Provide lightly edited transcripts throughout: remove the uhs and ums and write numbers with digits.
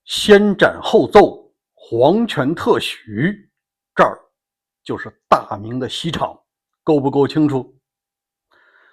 先斩后奏，皇权特许，这儿就是大明的西厂，够不够清楚？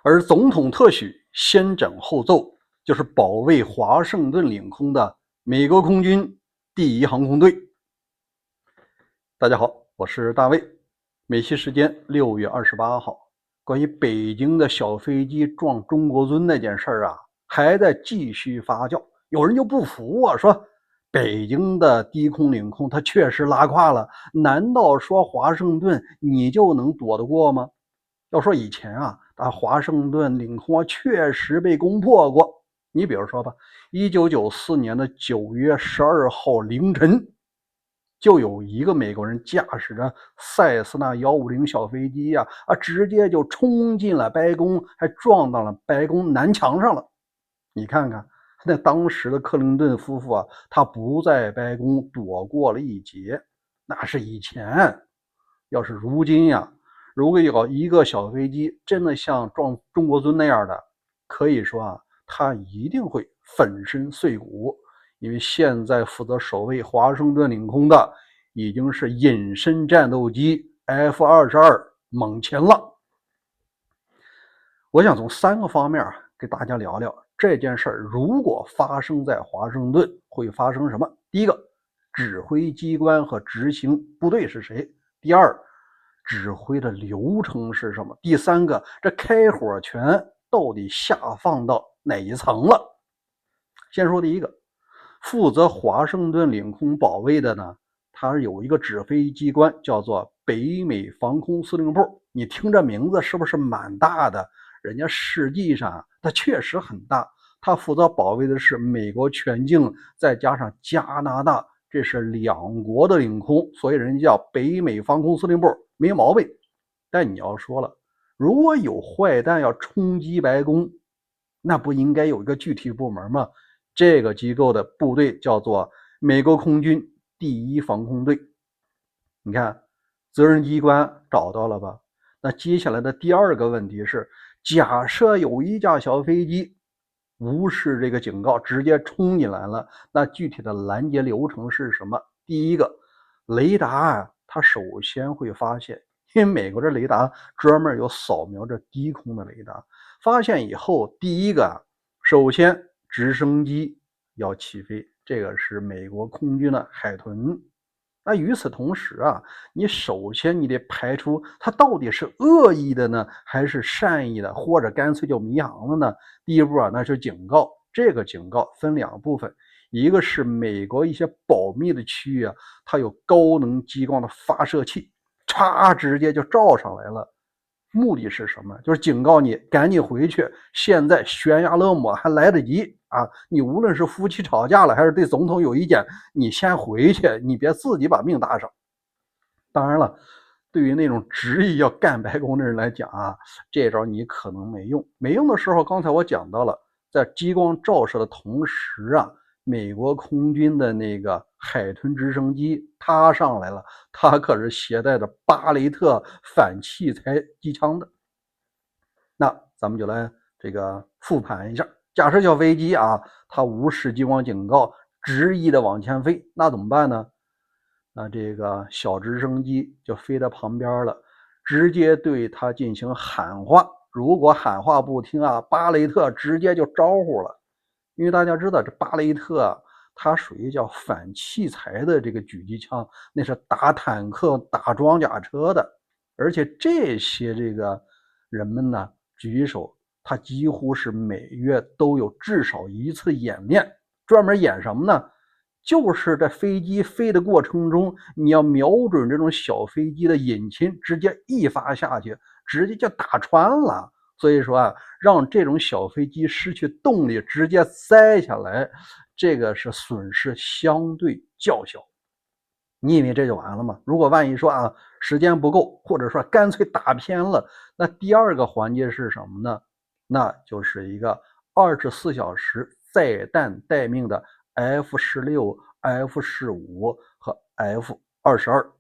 而总统特许先斩后奏，就是保卫华盛顿领空的美国空军第一航空队。大家好，我是大卫。美西时间6月28号，关于北京的小飞机撞中国尊那件事啊，还在继续发酵。有人就不服啊，说北京的低空领空它确实拉胯了，难道说华盛顿你就能躲得过吗？要说以前啊，华盛顿领空确实被攻破过。你比如说吧，1994年的9月12号凌晨，就有一个美国人驾驶着塞斯纳150小飞机呀，直接就冲进了白宫，还撞到了白宫南墙上了。你看看，那当时的克林顿夫妇啊，他不在白宫躲过了一劫，那是以前。要是如今呀，如果有一个小飞机真的像撞中国尊那样的，可以说啊，他一定会粉身碎骨。因为现在负责守卫华盛顿领空的已经是隐身战斗机 F-22猛禽了。我想从3个方面给大家聊聊这件事儿，如果发生在华盛顿会发生什么。第一个，指挥机关和执行部队是谁？第二，指挥的流程是什么？第三个，这开火权到底下放到哪一层了？先说第一个，负责华盛顿领空保卫的呢，它有一个指挥机关叫做北美防空司令部。你听这名字是不是蛮大的？人家实际上它确实很大，它负责保卫的是美国全境，再加上加拿大，这是2国的领空，所以人家叫北美防空司令部，没毛病。但你要说了，如果有坏蛋要冲击白宫，那不应该有一个具体部门吗？这个机构的部队叫做美国空军第一防空队。你看，责任机关找到了吧？那接下来的第2个问题是，假设有一架小飞机无视这个警告，直接冲进来了，那具体的拦截流程是什么？第一个，雷达啊，它首先会发现，因为美国的雷达专门有扫描着低空的雷达，发现以后，第一个，首先直升机要起飞，这个是美国空军的海豚。那与此同时啊，你首先你得排除它到底是恶意的呢，还是善意的，或者干脆就迷航了呢？第一步啊，那是警告。这个警告分2部分，一个是美国一些保密的区域啊，它有高能激光的发射器，嚓，直接就照上来了。目的是什么？就是警告你赶紧回去，现在悬崖勒马还来得及啊！你无论是夫妻吵架了，还是对总统有意见，你先回去，你别自己把命搭上。当然了，对于那种执意要干白宫的人来讲啊，这招你可能没用。没用的时候，刚才我讲到了，在激光照射的同时啊，美国空军的那个海豚直升机它上来了，它可是携带着巴雷特反器材机枪的。那咱们就来这个复盘一下，假设小飞机啊，它无视激光警告，执意的往前飞，那怎么办呢？那这个小直升机就飞到旁边了，直接对它进行喊话。如果喊话不听啊，巴雷特直接就招呼了。因为大家知道这巴雷特啊，它属于叫反器材的这个狙击枪，那是打坦克、打装甲车的。而且这些这个人们呢，狙击手他几乎是每月都有至少1次演练，专门演什么呢？就是在飞机飞的过程中，你要瞄准这种小飞机的引擎，直接一发下去，直接就打穿了。所以说啊，让这种小飞机失去动力，直接栽下来，这个是损失相对较小。你以为这就完了吗？如果万一说啊，时间不够，或者说干脆打偏了，那第2个环节是什么呢？那就是一个24小时载弹待命的 F-16、F-15和 F-22。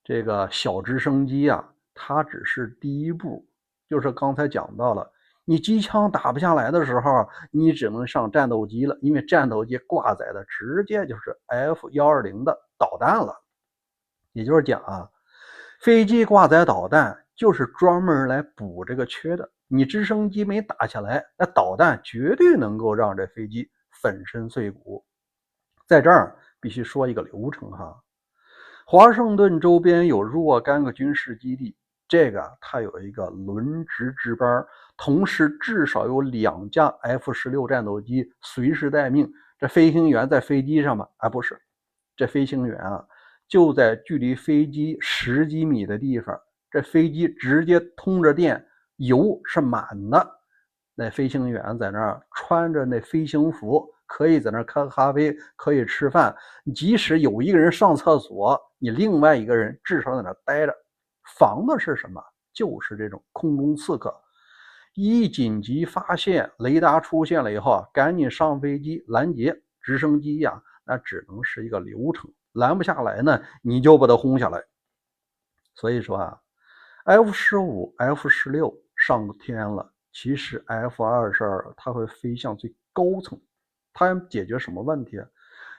这个小直升机啊，它只是第一步，就是刚才讲到了，你机枪打不下来的时候，你只能上战斗机了，因为战斗机挂载的直接就是 F-120的导弹了。也就是讲啊，飞机挂载导弹就是专门来补这个缺的。你直升机没打下来，那导弹绝对能够让这飞机粉身碎骨。在这儿必须说一个流程哈，华盛顿周边有若干个军事基地，这个它有一个轮值值班，同时至少有2架 F-16战斗机随时待命。这飞行员在飞机上吗？不是，这飞行员啊就在距离飞机10几米的地方，这飞机直接通着电，油是满的。那飞行员在那儿穿着那飞行服，可以在那儿喝咖啡，可以吃饭。即使有一个人上厕所，你另外一个人至少在那儿待着。防的是什么？就是这种空中刺客。一紧急发现雷达出现了以后赶紧上飞机拦截。直升机呀，那只能是一个流程，拦不下来呢，你就把它轰下来。所以说啊，F-15、F-16上天了，其实 F-22它会飞向最高层，它解决什么问题？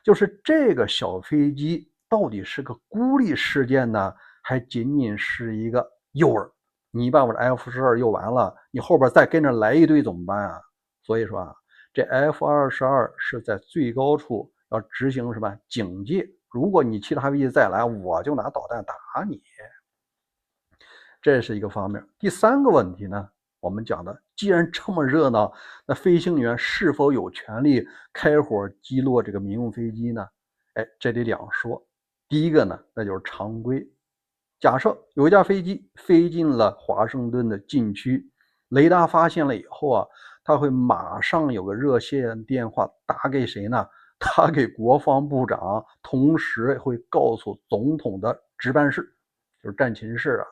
就是这个小飞机到底是个孤立事件呢，还仅仅是一个诱饵？你把我的 F-12诱完了，你后边再跟着来一堆怎么办啊？所以说啊，这 F-22是在最高处要执行什么警戒？如果你其他飞机再来，我就拿导弹打你。这是一个方面。第三个问题呢，我们讲的，既然这么热闹，那飞行员是否有权利开火击落这个民用飞机呢？这得两说。第一个呢，那就是常规。假设有一架飞机飞进了华盛顿的禁区，雷达发现了以后啊，它会马上有个热线电话打给谁呢？打给国防部长，同时会告诉总统的值班室，就是战情室啊。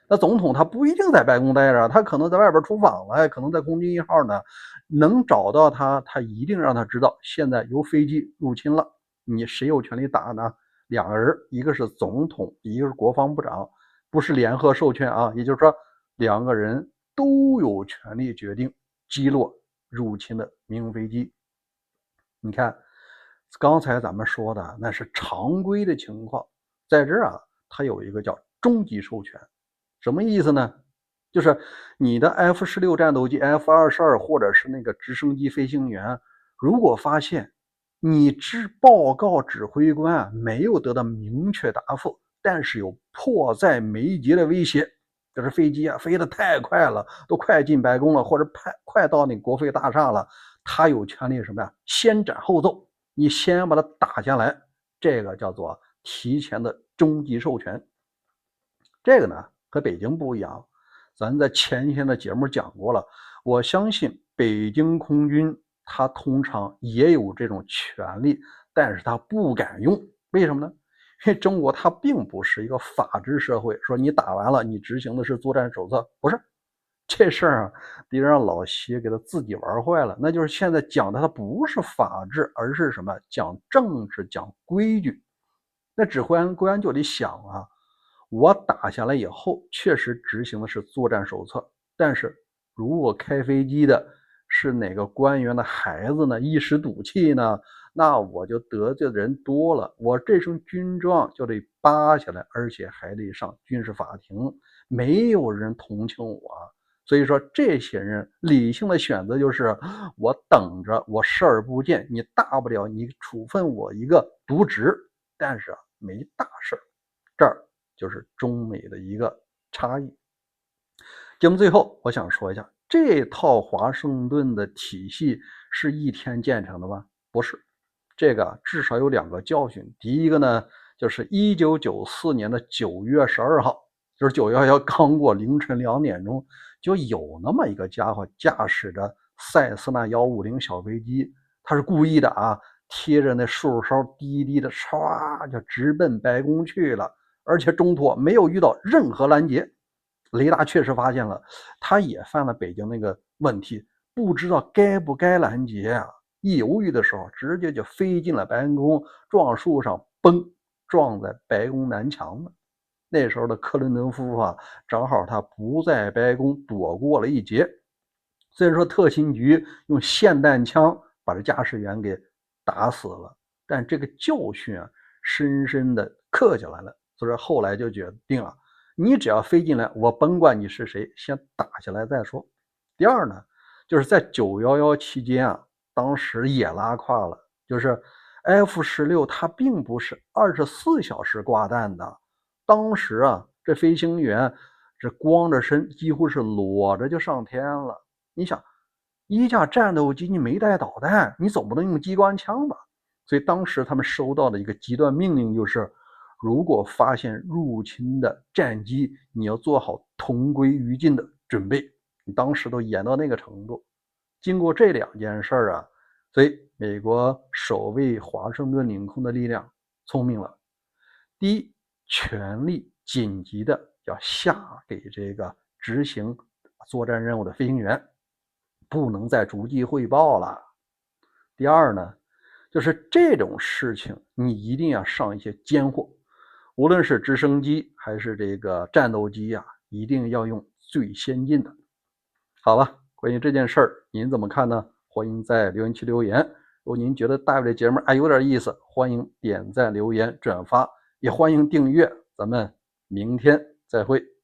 那总统他不一定在白宫待着，他可能在外边出访了，可能在空军1号呢。能找到他，他一定让他知道现在有飞机入侵了。你谁有权利打呢？两个人，一个是总统，一个是国防部长，不是联合授权啊。也就是说，两个人都有权利决定击落入侵的民用飞机。你看，刚才咱们说的那是常规的情况，在这儿啊，它有一个叫终极授权。什么意思呢？就是你的 F-16战斗机、F-22或者是那个直升机飞行员，如果发现你报告指挥官没有得到明确答复，但是有迫在眉睫的威胁，就是飞机啊飞得太快了，都快进白宫了，或者快到那国会大厦了，他有权利什么呀？先斩后奏，你先把它打下来，这个叫做提前的终极授权。这个呢和北京不一样，咱在前天的节目讲过了。我相信北京空军他通常也有这种权利，但是他不敢用。为什么呢？因为中国它并不是一个法治社会，说你打完了你执行的是作战手册，不是。这事儿啊，得让老习给他自己玩坏了。那就是现在讲的，它不是法治，而是什么？讲政治，讲规矩。那指挥官就得想啊，我打下来以后，确实执行的是作战手册，但是如果开飞机的是哪个官员的孩子呢，一时赌气呢，那我就得罪的人多了，我这身军装就得扒下来，而且还得上军事法庭，没有人同情我。所以说，这些人理性的选择就是，我等着，我视而不见，你大不了你处分我一个渎职，但是没大事。这儿就是中美的一个差异。节目最后，我想说一下，这套华盛顿的体系是一天建成的吗？不是，这个至少有2个教训。第一个呢，就是1994年的9月12号，就是911刚过凌晨2点钟，就有那么一个家伙驾驶着塞斯纳150小飞机，他是故意的啊，贴着那树梢滴滴的唰就直奔白宫去了，而且中途没有遇到任何拦截。雷达确实发现了，他也犯了北京那个问题，不知道该不该拦截啊。一犹豫的时候，直接就飞进了白宫，撞树上，崩，撞在白宫南墙了。那时候的克林顿夫妇啊，正好他不在白宫，躲过了一劫。虽然说特勤局用霰弹枪把这驾驶员给打死了，但这个教训啊，深深的刻下来了。所以说后来就决定了，你只要飞进来，我甭管你是谁，先打下来再说。第二呢，就是在911期间啊，当时也拉胯了，就是 F-16它并不是24小时挂弹的，当时啊，这飞行员这光着身，几乎是裸着就上天了。你想，一架战斗机你没带导弹，你总不能用机关枪吧？所以当时他们收到的一个极端命令就是，如果发现入侵的战机，你要做好同归于尽的准备。你当时都演到那个程度。经过这2件事啊，所以美国守卫华盛顿领空的力量聪明了。第一，权力紧急的要下给这个执行作战任务的飞行员，不能再逐级汇报了。第二呢，就是这种事情你一定要上一些奸货，无论是直升机还是这个战斗机啊，一定要用最先进的。好了，关于这件事儿您怎么看呢？欢迎在留言区留言。如果您觉得大卫的节目有点意思，欢迎点赞、留言、转发，也欢迎订阅。咱们明天再会。